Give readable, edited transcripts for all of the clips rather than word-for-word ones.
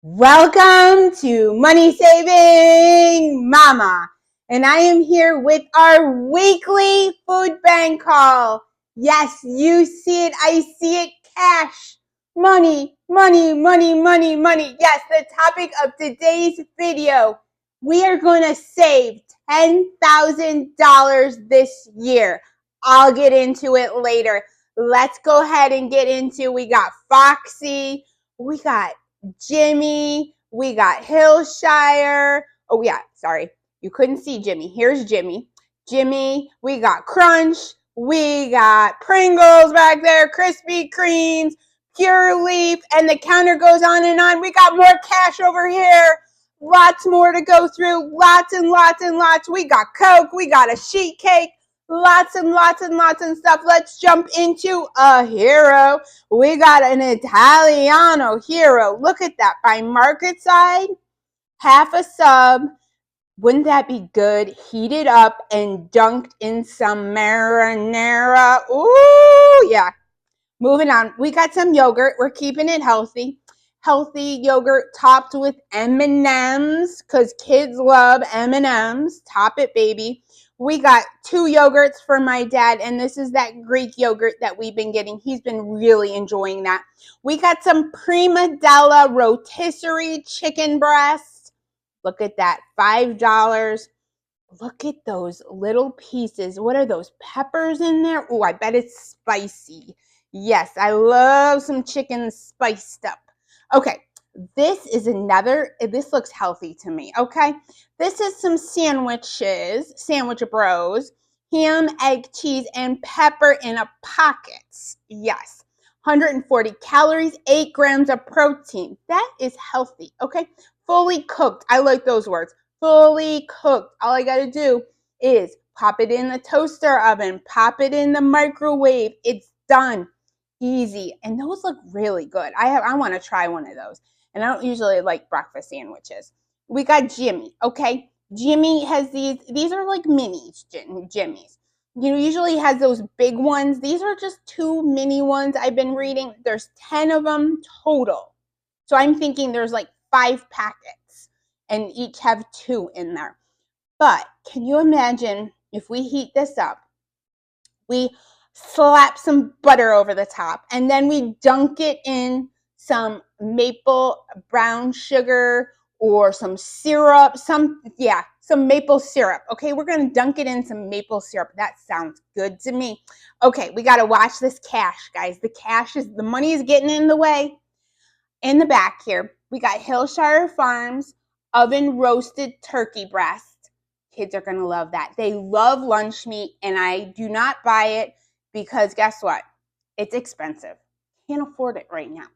Welcome to Money Saving Mama, and I am here with our weekly food bank haul. Yes, you see it, I see it, cash, money, money, money, money, money. Yes, the topic of today's video. We are going to save $10,000 this year. I'll get into it later. Let's go ahead and get into, we got Foxy, we got Jimmy, we got Hillshire. Oh yeah, sorry. You couldn't see Jimmy. Here's Jimmy. Jimmy, we got Crunch, we got Pringles back there, Krispy Kremes, Pure Leaf, and the counter goes on and on. We got more cash over here. Lots more to go through. Lots and lots and lots. We got Coke, we got a sheet cake, lots and lots and lots and stuff. Let's jump into a hero. We got an Italiano hero. Look at that. By market side, half a sub. Wouldn't that be good? Heated up and dunked in some marinara. Ooh, yeah. Moving on. We got some yogurt. We're keeping it healthy. Healthy yogurt topped with M&Ms because kids love M&Ms. Top it, baby. We got 2 yogurts for my dad, and this is that Greek yogurt that we've been getting. He's been really enjoying that. We got some Prima Della rotisserie chicken breast. Look at that, $5. Look at those little pieces. What are those, peppers in there? Oh, I bet it's spicy. Yes, I love some chicken spiced up. Okay, this looks healthy to me, okay? This is some sandwiches, Sandwich Bros, ham, egg, cheese, and pepper in a pockets. Yes, 140 calories, 8 grams of protein. That is healthy, okay? Fully cooked. I like those words. Fully cooked. All I got to do is pop it in the toaster oven, pop it in the microwave. It's done. Easy. And those look really good. I want to try one of those. And I don't usually like breakfast sandwiches. We got Jimmy, okay? Jimmy has these are like minis, Jimmy's. You know, usually has those big ones. These are just 2 mini ones I've been reading. There's 10 of them total. So I'm thinking there's like 5 packets and each have 2 in there. But can you imagine if we heat this up, we slap some butter over the top, and then we dunk it in some maple brown sugar or some syrup, some maple syrup. Okay, we're going to dunk it in some maple syrup. That sounds good to me. Okay, we got to watch this cash, guys. The money is getting in the way. In the back here, we got Hillshire Farms oven roasted turkey breast. Kids are going to love that. They love lunch meat, and I do not buy it because guess what? It's expensive. Can't afford it right now.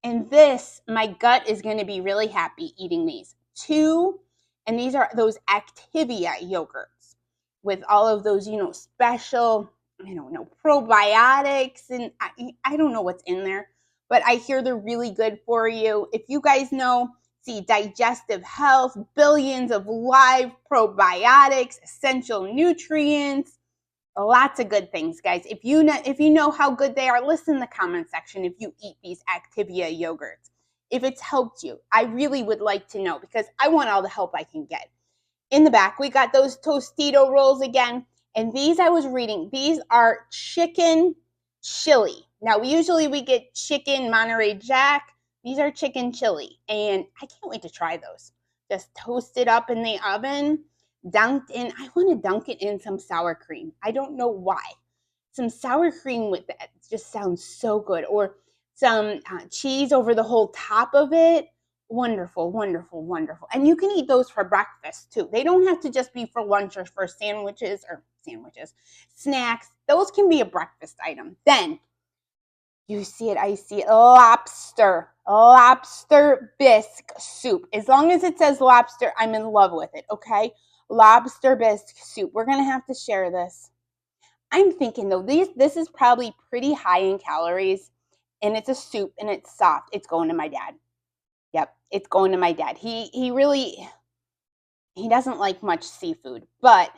And this, my gut is going to be really happy eating these. 2, and these are those Activia yogurts with all of those, special, probiotics, and I don't know what's in there, but I hear they're really good for you. If you guys know, see, digestive health, billions of live probiotics, essential nutrients, lots of good things, guys. If you know how good they are, listen in the comment section if you eat these Activia yogurts. If it's helped you, I really would like to know because I want all the help I can get. In the back, we got those Tostito rolls again. And these I was reading, these are chicken chili. Now, usually we get chicken Monterey Jack. These are chicken chili. And I can't wait to try those. Just toast it up in the oven. Dunked in, I want to dunk it in some sour cream. I don't know why. Some sour cream with that just sounds so good. Or some cheese over the whole top of it. Wonderful, wonderful, wonderful. And you can eat those for breakfast too. They don't have to just be for lunch or for snacks. Those can be a breakfast item. Then you see it, I see it, lobster bisque soup. As long as it says lobster, I'm in love with it, okay? Lobster bisque soup. We're going to have to share this. I'm thinking though, this is probably pretty high in calories, and it's a soup and it's soft. It's going to my dad. Yep, it's going to my dad. He doesn't like much seafood, but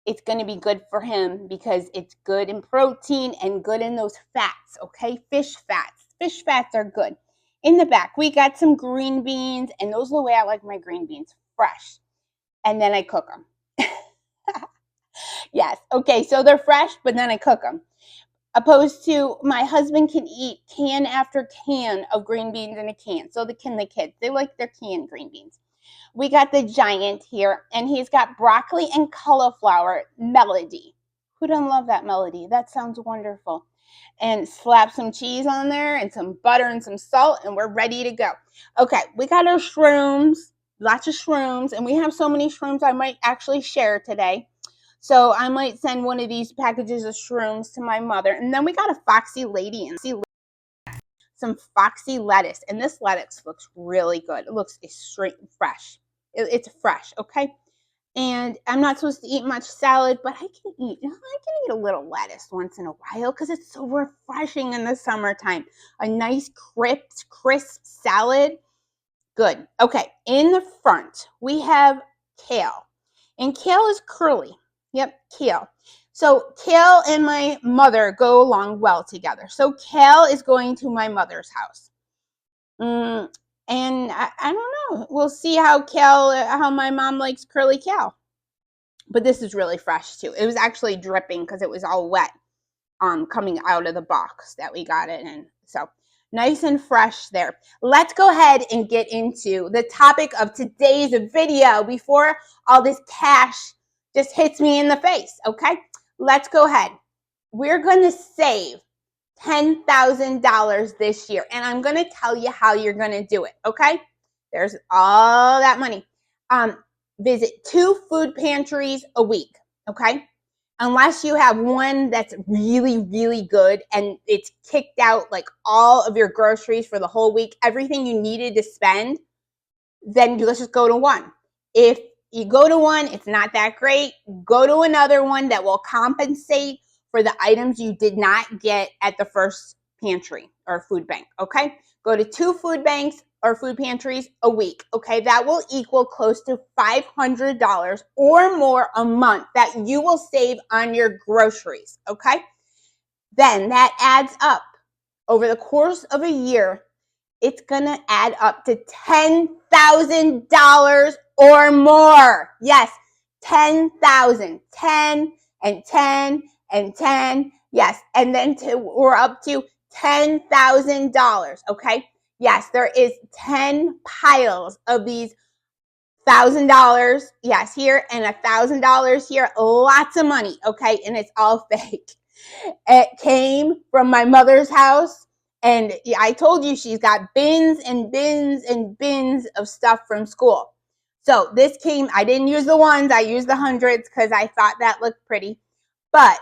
it's going to be good for him because it's good in protein and good in those fats, okay? Fish fats. Fish fats are good. in the back, we got some green beans, and those are the way I like my green beans, fresh. And then I cook them. Yes, okay, so they're fresh, but then I cook them. Opposed to my husband can eat can after can of green beans in a can. So can the kids. They like their canned green beans. We got the giant here, and he's got broccoli and cauliflower melody. Who doesn't love that melody? That sounds wonderful. And slap some cheese on there and some butter and some salt, and we're ready to go. Okay, we got our shrooms, lots of shrooms, and we have so many shrooms I might actually share today. So I might send one of these packages of shrooms to my mother. And then we got a foxy lady and some foxy lettuce. And this lettuce looks really good. It looks straight and fresh. It's fresh, okay? And I'm not supposed to eat much salad, but I can eat a little lettuce once in a while because it's so refreshing in the summertime. A nice crisp salad. Good. Okay, in the front, we have kale. And kale is curly. Yep, kale. So kale and my mother go along well together. So kale is going to my mother's house. And I don't know. We'll see how my mom likes curly kale. But this is really fresh too. It was actually dripping because it was all wet coming out of the box that we got it in. So nice and fresh there. Let's go ahead and get into the topic of today's video before all this cash just hits me in the face, okay? Let's go ahead. We're going to save $10,000 this year, and I'm going to tell you how you're going to do it, okay? There's all that money. Visit 2 food pantries a week, okay? Unless you have one that's really, really good and it's kicked out like all of your groceries for the whole week, everything you needed to spend, then let's just go to one. If you go to one, it's not that great, go to another one that will compensate for the items you did not get at the first pantry or food bank, okay? Go to 2 food banks or food pantries a week, okay? That will equal close to $500 or more a month that you will save on your groceries, okay? Then that adds up over the course of a year. It's going to add up to $10,000 or more. Yes, 10,000, 10 and 10 and 10. Yes, and then we're up to $10,000, okay? Yes, there is 10 piles of these $1,000, yes, here, and $1,000 here. Lots of money, okay? And it's all fake. It came from my mother's house, and I told you she's got bins and bins and bins of stuff from school. So this came, I didn't use the ones, I used the hundreds because I thought that looked pretty. But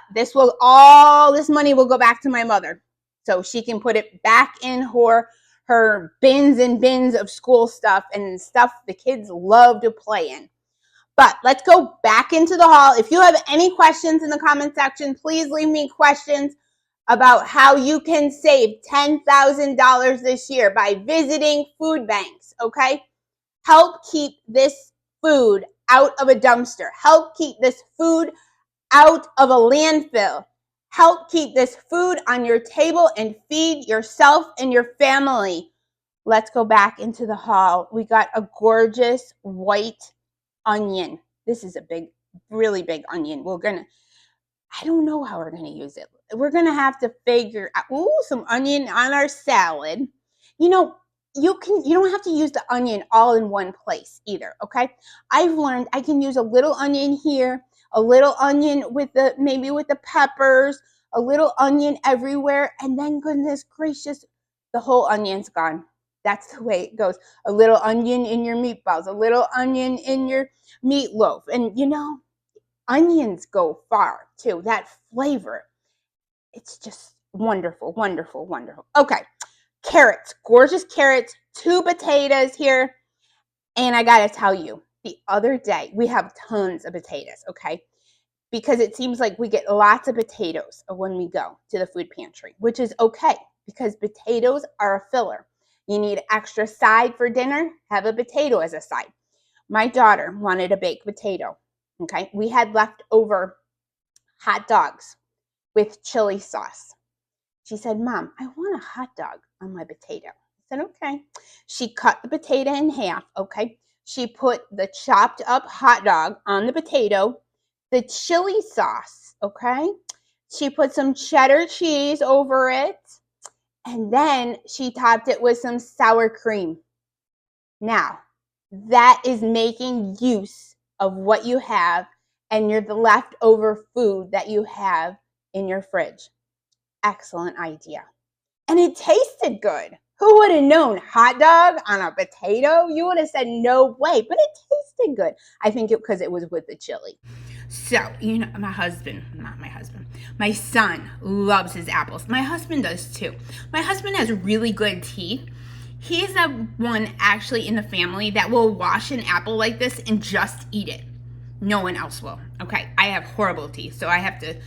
all this money will go back to my mother so she can put it back in her bins and bins of school stuff and stuff the kids love to play in. But let's go back into the haul. If you have any questions in the comment section, please leave me questions about how you can save $10,000 this year by visiting food banks, okay? Help keep this food out of a dumpster. Help keep this food out of a landfill. Help keep this food on your table and feed yourself and your family. Let's go back into the haul. We got a gorgeous white onion. This is a really big onion. I don't know how we're gonna use it. We're gonna have to figure out, some onion on our salad. You don't have to use the onion all in one place either, okay? I've learned I can use a little onion here, a little onion maybe with the peppers, a little onion everywhere, and then goodness gracious, the whole onion's gone. That's the way it goes. A little onion in your meatballs, a little onion in your meatloaf. And onions go far too. That flavor, it's just wonderful, wonderful, wonderful. Okay, carrots, gorgeous carrots, 2 potatoes here. And I gotta tell you, the other day, we have tons of potatoes, okay? Because it seems like we get lots of potatoes when we go to the food pantry, which is okay because potatoes are a filler. You need extra side for dinner, have a potato as a side. My daughter wanted a baked potato, okay? We had leftover hot dogs with chili sauce. She said, Mom, I want a hot dog on my potato. I said, okay. She cut the potato in half, okay? She put the chopped up hot dog on the potato, the chili sauce, okay? She put some cheddar cheese over it, and then she topped it with some sour cream. Now, that is making use of what you have and the leftover food that you have in your fridge. Excellent idea. And it tasted good. Who would have known? Hot dog on a potato? You would have said no way, but it tasted good. I think because it was with the chili. So, my son loves his apples. My husband does too. My husband has really good teeth. He's the one actually in the family that will wash an apple like this and just eat it. No one else will. Okay, I have horrible teeth, so I have to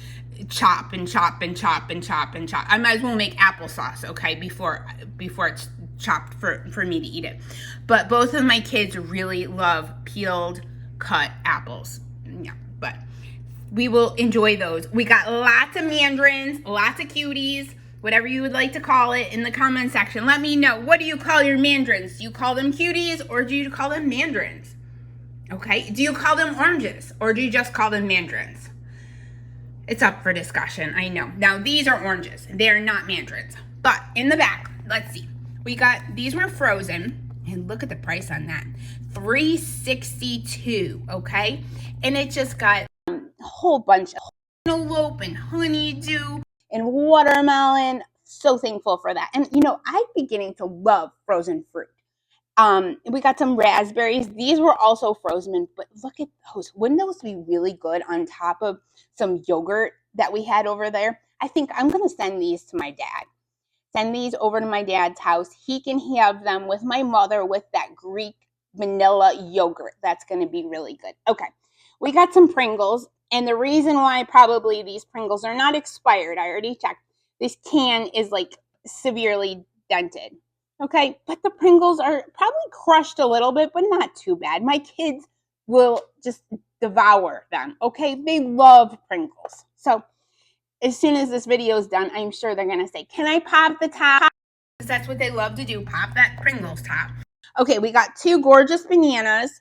chop and chop and chop and chop and chop. I might as well make applesauce, okay, before it's chopped for me to eat it. But both of my kids really love peeled, cut apples. Yeah, but we will enjoy those. We got lots of mandarins, lots of cuties, whatever you would like to call it, in the comment section. Let me know. What do you call your mandarins? Do you call them cuties or do you call them mandarins? Okay, do you call them oranges or do you just call them mandarins? It's up for discussion, I know. Now, these are oranges. They are not mandarins. But in the back, let's see. These were frozen, and look at the price on that. $3.62, okay? And it just got a whole bunch of cantaloupe and honeydew and watermelon. So thankful for that. And, I'm beginning to love frozen fruit. We got some raspberries. These were also frozen, but look at those. Wouldn't those be really good on top of some yogurt that we had over there? I think I'm going to send these to my dad. Send these over to my dad's house. He can have them with my mother with that Greek vanilla yogurt. That's going to be really good. Okay, we got some Pringles, and the reason why probably these Pringles are not expired, I already checked. This can is like severely dented. Okay, but the Pringles are probably crushed a little bit, but not too bad. My kids will just devour them, okay? They love Pringles. So as soon as this video is done, I'm sure they're going to say, can I pop the top? Because that's what they love to do, pop that Pringles top. Okay, we got 2 gorgeous bananas.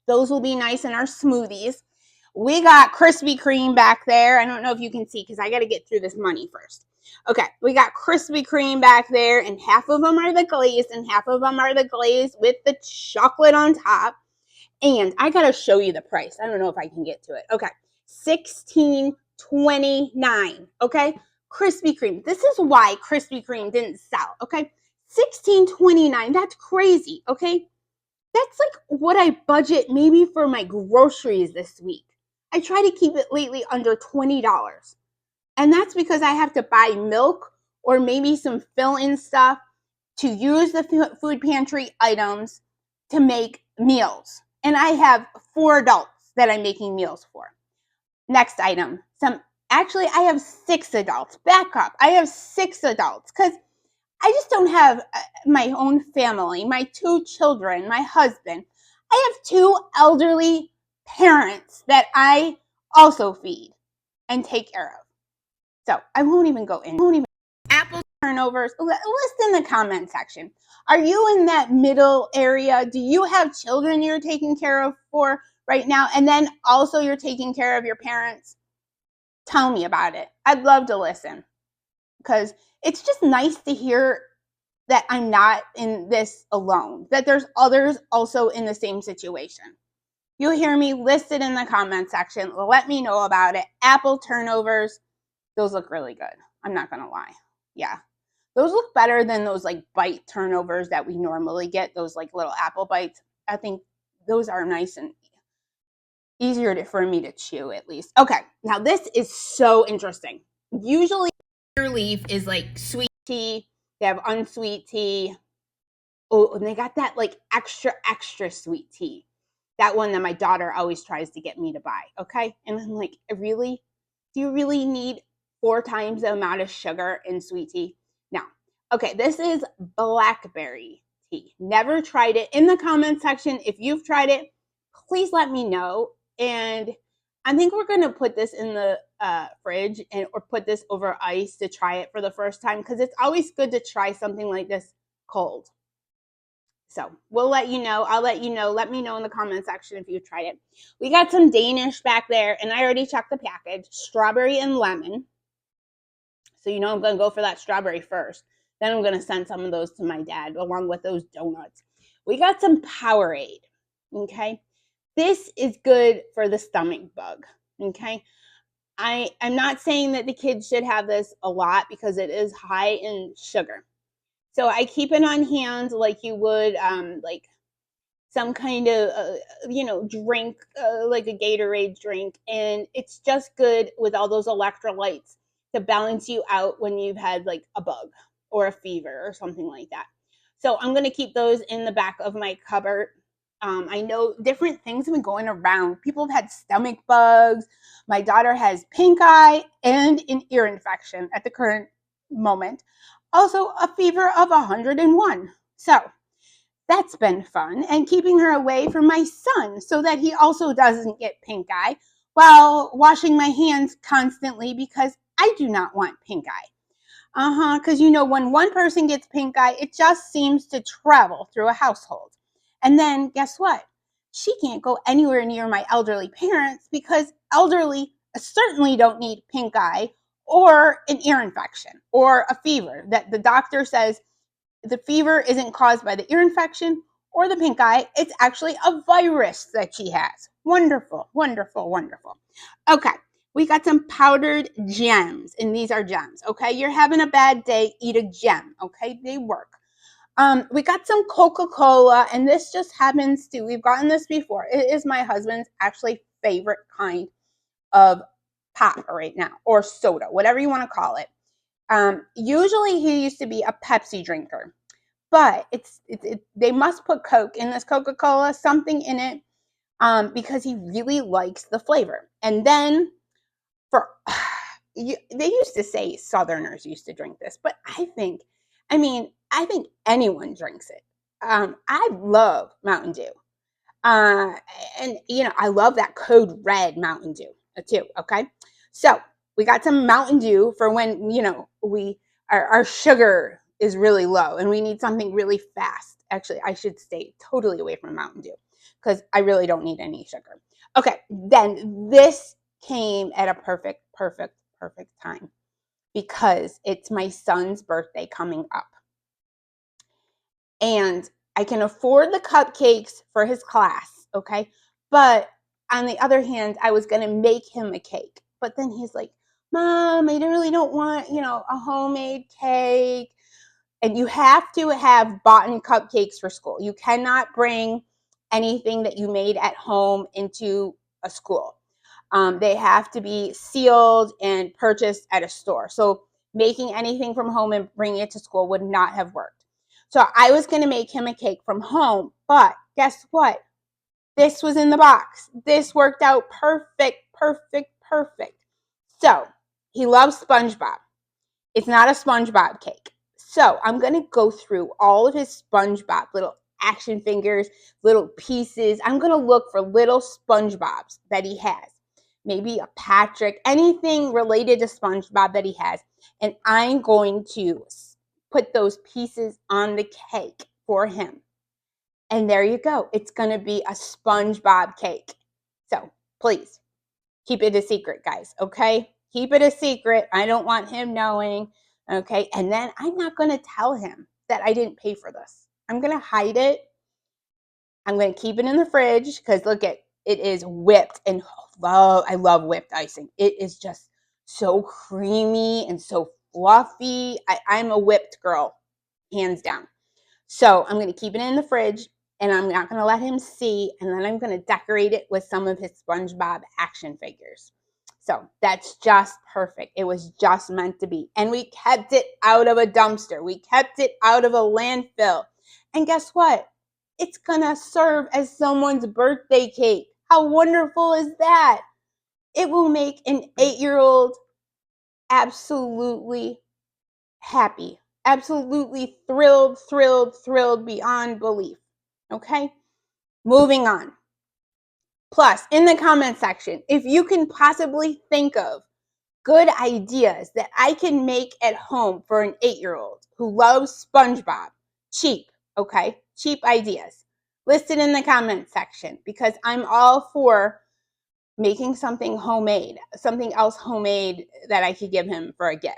Those will be nice in our smoothies. We got Krispy Kreme back there. I don't know if you can see because I got to get through this money first. Okay, we got Krispy Kreme back there, and half of them are the glazed, and half of them are the glazed with the chocolate on top. And I got to show you the price. I don't know if I can get to it. Okay, $16.29. Okay, Krispy Kreme. This is why Krispy Kreme didn't sell. Okay, $16.29. That's crazy. Okay, that's like what I budget maybe for my groceries this week. I try to keep it lately under $20. And that's because I have to buy milk or maybe some fill-in stuff to use the food pantry items to make meals. And I have 4 adults that I'm making meals for. Next item. Actually, I have 6 adults. Back up. I have 6 adults because I just don't have my own family, my 2 children, my husband. I have 2 elderly parents that I also feed and take care of. So I won't even go in. Apple turnovers, list in the comment section. Are you in that middle area? Do you have children you're taking care of for right now? And then also you're taking care of your parents? Tell me about it. I'd love to listen because it's just nice to hear that I'm not in this alone, that there's others also in the same situation. You hear me? List it in the comment section. Let me know about it. Apple turnovers. Those look really good. I'm not going to lie. Yeah. Those look better than those like bite turnovers that we normally get, those like little apple bites. I think those are nice and easier for me to chew at least. Okay. Now this is so interesting. Usually your leaf is like sweet tea. They have unsweet tea. Oh, and they got that like extra sweet tea. That one that my daughter always tries to get me to buy. Okay. And I'm like, really? Do you really need 4 times the amount of sugar in sweet tea? No. Okay, this is blackberry tea. Never tried it. In the comment section, if you've tried it, please let me know. And I think we're going to put this in the fridge or put this over ice to try it for the first time because it's always good to try something like this cold. So we'll let you know. I'll let you know. Let me know in the comment section if you've tried it. We got some Danish back there, and I already checked the package. Strawberry and lemon. So you know I'm going to go for that strawberry first. Then I'm going to send some of those to my dad along with those donuts. We got some Powerade, okay? This is good for the stomach bug, okay? I'm not saying that the kids should have this a lot because it is high in sugar. So I keep it on hand like you would like some kind of, drink, like a Gatorade drink. And it's just good with all those electrolytes to balance you out when you've had like a bug or a fever or something like that. So I'm going to keep those in the back of my cupboard. I know different things have been going around. People have had stomach bugs. My daughter has pink eye and an ear infection at the current moment. Also, a fever of 101. So that's been fun. And keeping her away from my son so that he also doesn't get pink eye while washing my hands constantly because I do not want pink eye. Because when one person gets pink eye, it just seems to travel through a household. And then guess what? She can't go anywhere near my elderly parents because elderly certainly don't need pink eye or an ear infection or a fever that the doctor says the fever isn't caused by the ear infection or the pink eye. It's actually a virus that she has. Wonderful, wonderful, wonderful. Okay. We got some powdered gems, and these are gems, okay? You're having a bad day, eat a gem, okay? They work. We got some Coca-Cola, and this just happens to, we've gotten this before. It is my husband's actually favorite kind of pop right now, or soda, whatever you want to call it. Usually he used to be a Pepsi drinker, but they must put Coke in this Coca-Cola, something in it, because he really likes the flavor. And then they used to say Southerners used to drink this, but I think anyone drinks it. I love Mountain Dew. And I love that Code Red Mountain Dew too. Okay. So we got some Mountain Dew for when, our sugar is really low and we need something really fast. Actually, I should stay totally away from Mountain Dew because I really don't need any sugar. Okay. Then this came at a perfect time because it's my son's birthday coming up. And I can afford the cupcakes for his class, okay? But on the other hand, I was going to make him a cake. But then he's like, Mom, I really don't want, a homemade cake. And you have to have bought-in cupcakes for school. You cannot bring anything that you made at home into a school. They have to be sealed and purchased at a store. So making anything from home and bringing it to school would not have worked. So I was going to make him a cake from home, but guess what? This was in the box. This worked out perfect. So he loves SpongeBob. It's not a SpongeBob cake. So I'm going to go through all of his SpongeBob little action figures, little pieces. I'm going to look for little SpongeBobs that he has. Maybe a Patrick, anything related to SpongeBob that he has. And I'm going to put those pieces on the cake for him. And there you go. It's going to be a SpongeBob cake. So please keep it a secret, guys. Okay? Keep it a secret. I don't want him knowing. Okay? And then I'm not going to tell him that I didn't pay for this. I'm going to hide it. I'm going to keep it in the fridge because look at it is whipped and I love whipped icing. It is just so creamy and so fluffy. I'm a whipped girl, hands down. So I'm going to keep it in the fridge and I'm not going to let him see. And then I'm going to decorate it with some of his SpongeBob action figures. So that's just perfect. It was just meant to be. And we kept it out of a dumpster. We kept it out of a landfill. And guess what? It's going to serve as someone's birthday cake. How wonderful is that? It will make an 8-year-old absolutely happy, absolutely thrilled beyond belief. Okay? Moving on. Plus, in the comment section, if you can possibly think of good ideas that I can make at home for an 8-year-old who loves SpongeBob, cheap, okay? Cheap ideas. List it in the comment section because I'm all for making something homemade, something else homemade that I could give him for a gift.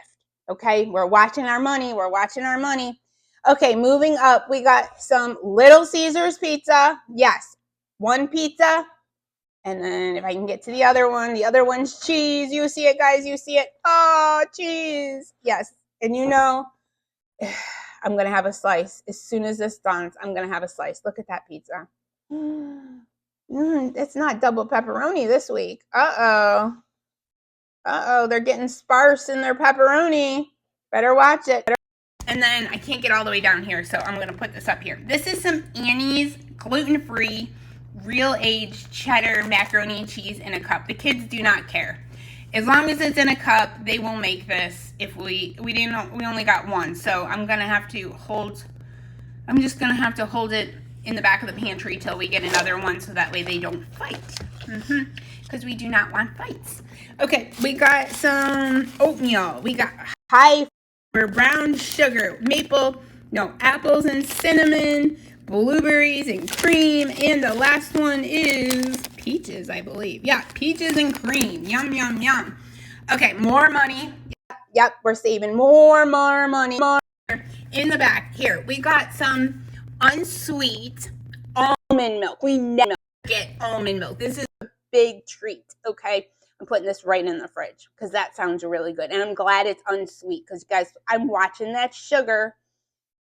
Okay, we're watching our money. We're watching our money. Okay, moving up, we got some Little Caesars pizza. Yes, one pizza. And then if I can get to the other one's cheese. You see it, guys? You see it? Oh, cheese. Yes. And you know, I'm going to have a slice. As soon as this done, I'm going to have a slice. Look at that pizza. It's not double pepperoni this week. Uh-oh. Uh-oh, they're getting sparse in their pepperoni. Better watch it. And then I can't get all the way down here, so I'm going to put this up here. This is some Annie's gluten-free, real-aged cheddar macaroni and cheese in a cup. The kids do not care. As long as it's in a cup, they will make this. If we only got one, so I'm just going to have to hold it in the back of the pantry till we get another one, so that way they don't fight. Because we do not want fights. Okay, we got some oatmeal. We got high brown sugar, apples and cinnamon, blueberries and cream, and the last one is peaches, I believe. Yeah, peaches and cream. Yum, yum, yum. Okay, more money. Yep, we're saving more money. More in the back. Here, we got some unsweet almond milk. We never get almond milk. This is a big treat, okay? I'm putting this right in the fridge because that sounds really good. And I'm glad it's unsweet because, guys, I'm watching that sugar.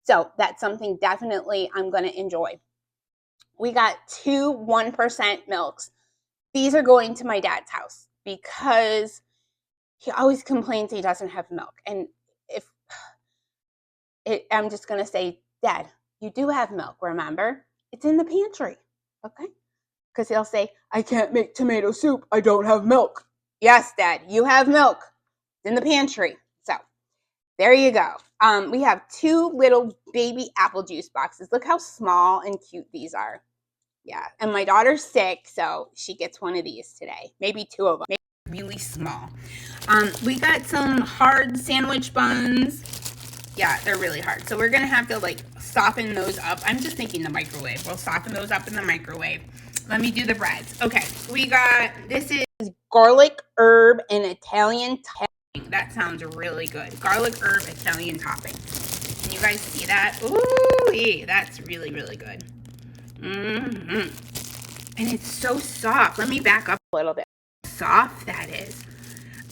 So that's something definitely I'm going to enjoy. We got 2 1% milks. These are going to my dad's house because he always complains he doesn't have milk. And I'm just going to say, Dad, you do have milk, remember? It's in the pantry, okay? Because he'll say, I can't make tomato soup. I don't have milk. Yes, Dad, you have milk. It's in the pantry. So there you go. We have 2 little baby apple juice boxes. Look how small and cute these are. Yeah, and my daughter's sick, so she gets one of these today. Maybe 2 of them. Maybe really small. We got some hard sandwich buns. Yeah, they're really hard. So we're going to have to, soften those up. I'm just thinking the microwave. We'll soften those up in the microwave. Let me do the breads. Okay, this is garlic, herb, and Italian topping. That sounds really good. Garlic, herb, Italian topping. Can you guys see that? Ooh, that's really, really good. And it's so soft. Let me back up a little bit. Soft that is.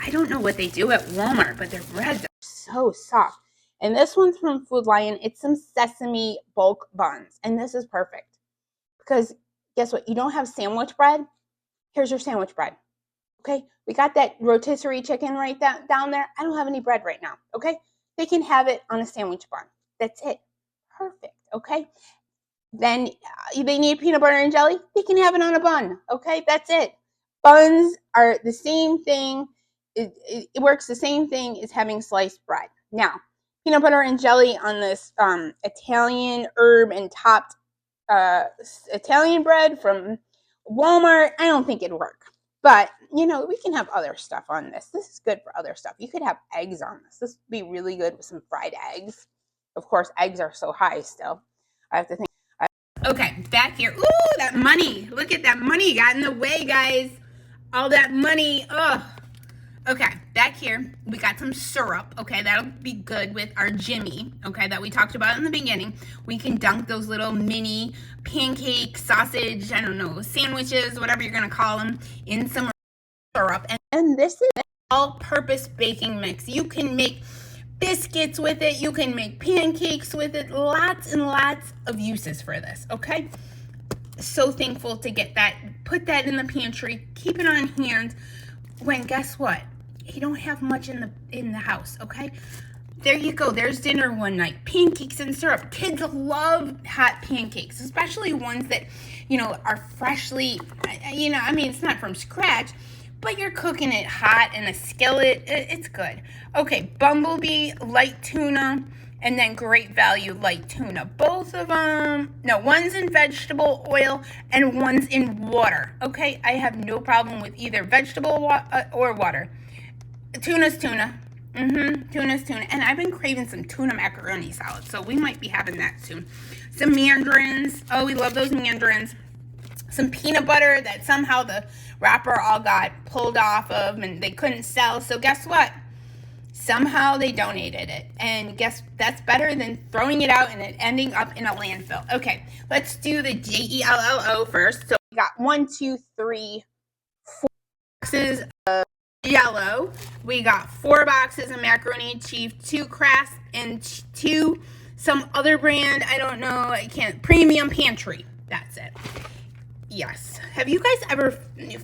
I don't know what they do at Walmart, but their breads are so soft. And this one's from Food Lion. It's some sesame bulk buns. And this is perfect. Because guess what? You don't have sandwich bread? Here's your sandwich bread. Okay? We got that rotisserie chicken right down there. I don't have any bread right now. Okay? They can have it on a sandwich bun. That's it. Perfect. Okay? Then they need peanut butter and jelly. They can have it on a bun. Okay? That's it. Buns are the same thing. It works the same thing as having sliced bread. Now, peanut butter and jelly on this Italian herb and topped Italian bread from Walmart, I don't think it'd work. But, we can have other stuff on this. This is good for other stuff. You could have eggs on this. This would be really good with some fried eggs. Of course, eggs are so high still. I have to think. Okay, back here. Ooh, that money. Look at that money got in the way, guys. All that money. Ugh. Okay, back here, we got some syrup, okay? That'll be good with our Jimmy, okay, that we talked about in the beginning. We can dunk those little mini pancake, sausage, I don't know, sandwiches, whatever you're going to call them, in some syrup. And this is an all-purpose baking mix. You can make biscuits with it. You can make pancakes with it. Lots and lots of uses for this, okay? So thankful to get that. Put that in the pantry. Keep it on hand. When guess what? You don't have much in the house, okay? There you go. There's dinner one night. Pancakes and syrup. Kids love hot pancakes, especially ones that, are freshly, it's not from scratch, but you're cooking it hot in a skillet. It's good. Okay, Bumblebee light tuna and then Great Value light tuna. Both of them, one's in vegetable oil and one's in water, okay? I have no problem with either vegetable or water. Tuna's tuna. Tuna's tuna. And I've been craving some tuna macaroni salad, so we might be having that soon. Some mandarins. Oh, we love those mandarins. Some peanut butter that somehow the wrapper all got pulled off of and they couldn't sell. So guess what? Somehow they donated it. And guess that's better than throwing it out and it ending up in a landfill. Okay, let's do the JELLO first. So we got 4 boxes of Jello. We got 4 boxes of macaroni and cheese, 2 Kraft, and 2 some other brand. I don't know. I can't. Premium Pantry. That's it. Yes. Have you guys ever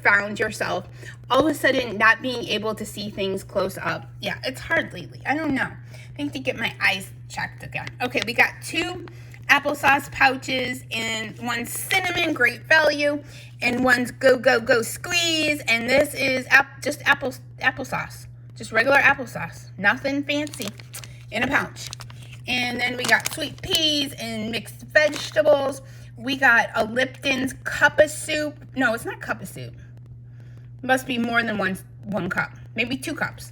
found yourself all of a sudden not being able to see things close up? Yeah, it's hard lately. I don't know. I need to get my eyes checked again. Okay, we got 2 applesauce pouches and 1 cinnamon, great value, and 1's go squeeze. And this is just applesauce, just regular applesauce, nothing fancy, in a pouch. And then we got sweet peas and mixed vegetables. We got a Lipton's cup of soup. No, it's not cup of soup. It must be more than one cup. Maybe 2 cups.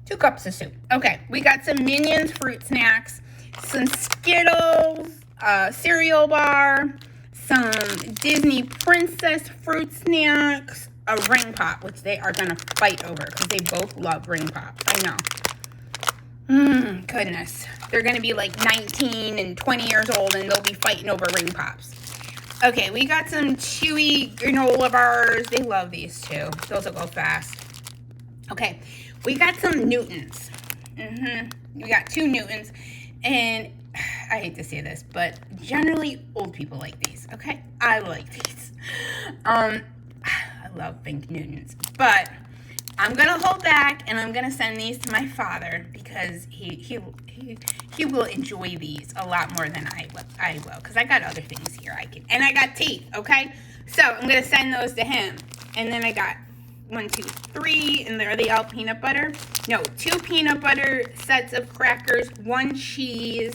2 cups of soup. Okay, we got some Minions fruit snacks, some Skittles, cereal bar, some Disney Princess fruit snacks, a ring pop, which they are going to fight over because they both love ring pops. I know. Goodness. They're going to be like 19 and 20 years old and they'll be fighting over ring pops. Okay, we got some chewy granola bars. They love these too. Those will go fast. Okay, we got some Newtons. We got 2 Newtons. And I hate to say this, but generally old people like these. Okay, I like these. I love pink Newtons. But I'm gonna hold back and I'm gonna send these to my father because he will enjoy these a lot more than I will because I got other things here and I got teeth. Okay, so I'm gonna send those to him. And then I got 1, 2, 3, and are they all peanut butter? No, 2 peanut butter sets of crackers, 1 cheese.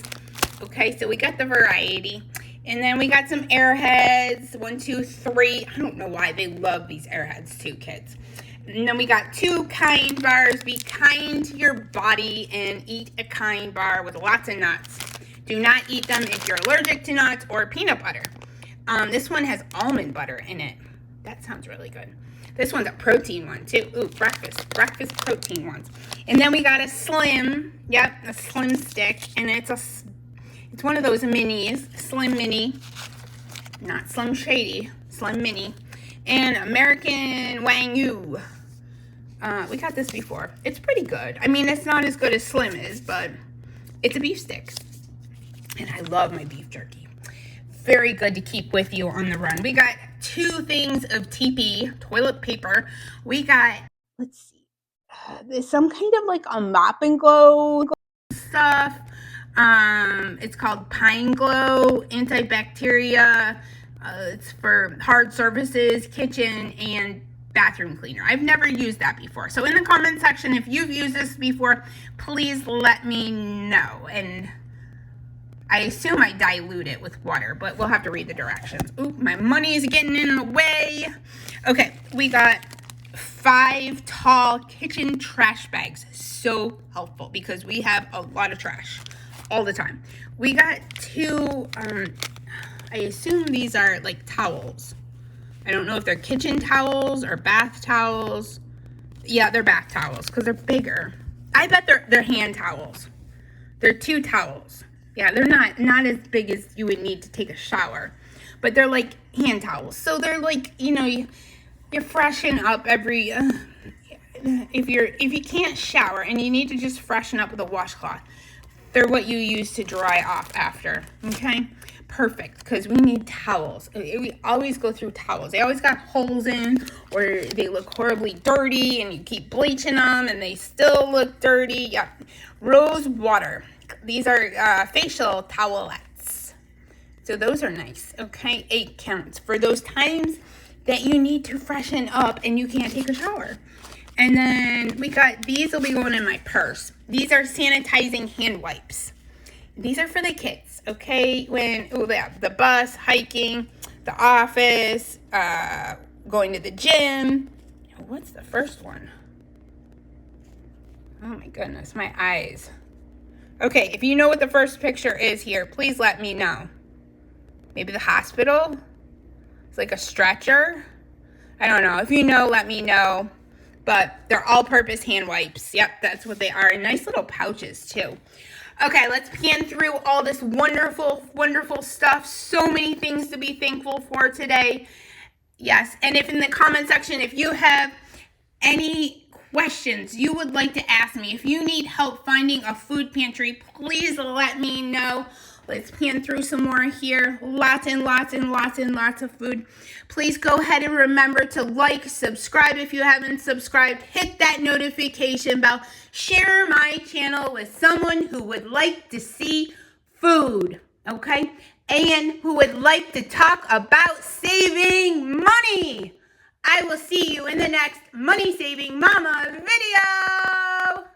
Okay, so we got the variety. And then we got some Airheads, 1, 2, 3. I don't know why they love these Airheads too, kids. And then we got 2 Kind bars. Be kind to your body and eat a Kind bar with lots of nuts. Do not eat them if you're allergic to nuts or peanut butter. This one has almond butter in it. That sounds really good. This one's a protein one too. Ooh, breakfast protein ones. And then we got a Slim. Yep, a Slim stick, and it's one of those minis, Slim Mini, not Slim Shady, Slim Mini, and American Wagyu. We got this before. It's pretty good. I mean, it's not as good as Slim is, but it's a beef stick. And I love my beef jerky. Very good to keep with you on the run. We got 2 things of TP, toilet paper. We got, let's see, there's some kind of like a Mop and Glow stuff. It's called Pine Glow antibacteria. It's for hard surfaces, kitchen, and bathroom cleaner. I've never used that before. So in the comment section, if you've used this before, please let me know. And I assume I dilute it with water, but we'll have to read the directions. Ooh, my money is getting in the way. Okay, we got 5 tall kitchen trash bags. So helpful because we have a lot of trash all the time. We got 2, I assume these are like towels. I don't know if they're kitchen towels or bath towels. Yeah, they're bath towels because they're bigger. I bet they're hand towels. They're 2 towels. Yeah, they're not as big as you would need to take a shower, but they're like hand towels. So they're like, you know, you freshen up every if you can't shower and you need to just freshen up with a washcloth. They're what you use to dry off after. Okay, perfect, because we need towels. We always go through towels. They always got holes in, or they look horribly dirty, and you keep bleaching them, and they still look dirty. Yeah, rose water. These are facial towelettes. So those are nice. Okay, 8 counts for those times that you need to freshen up and you can't take a shower. And then we got, these will be going in my purse. These are sanitizing hand wipes. These are for the kids, okay? When, the bus, hiking, the office, going to the gym. What's the first one? Oh my goodness, my eyes. Okay, if you know what the first picture is here, please let me know. Maybe the hospital? It's like a stretcher. I don't know. If you know, let me know. But they're all-purpose hand wipes. Yep, that's what they are. And nice little pouches, too. Okay, let's pan through all this wonderful, wonderful stuff. So many things to be thankful for today. Yes, and if in the comment section, if you have any questions you would like to ask me, if you need help finding a food pantry, please let me know. Let's pan through some more here. Lots and lots and lots and lots of food. Please go ahead and remember to like, subscribe if you haven't subscribed. Hit that notification bell. Share my channel with someone who would like to see food, okay? And who would like to talk about saving money. I will see you in the next Money Saving Mama video.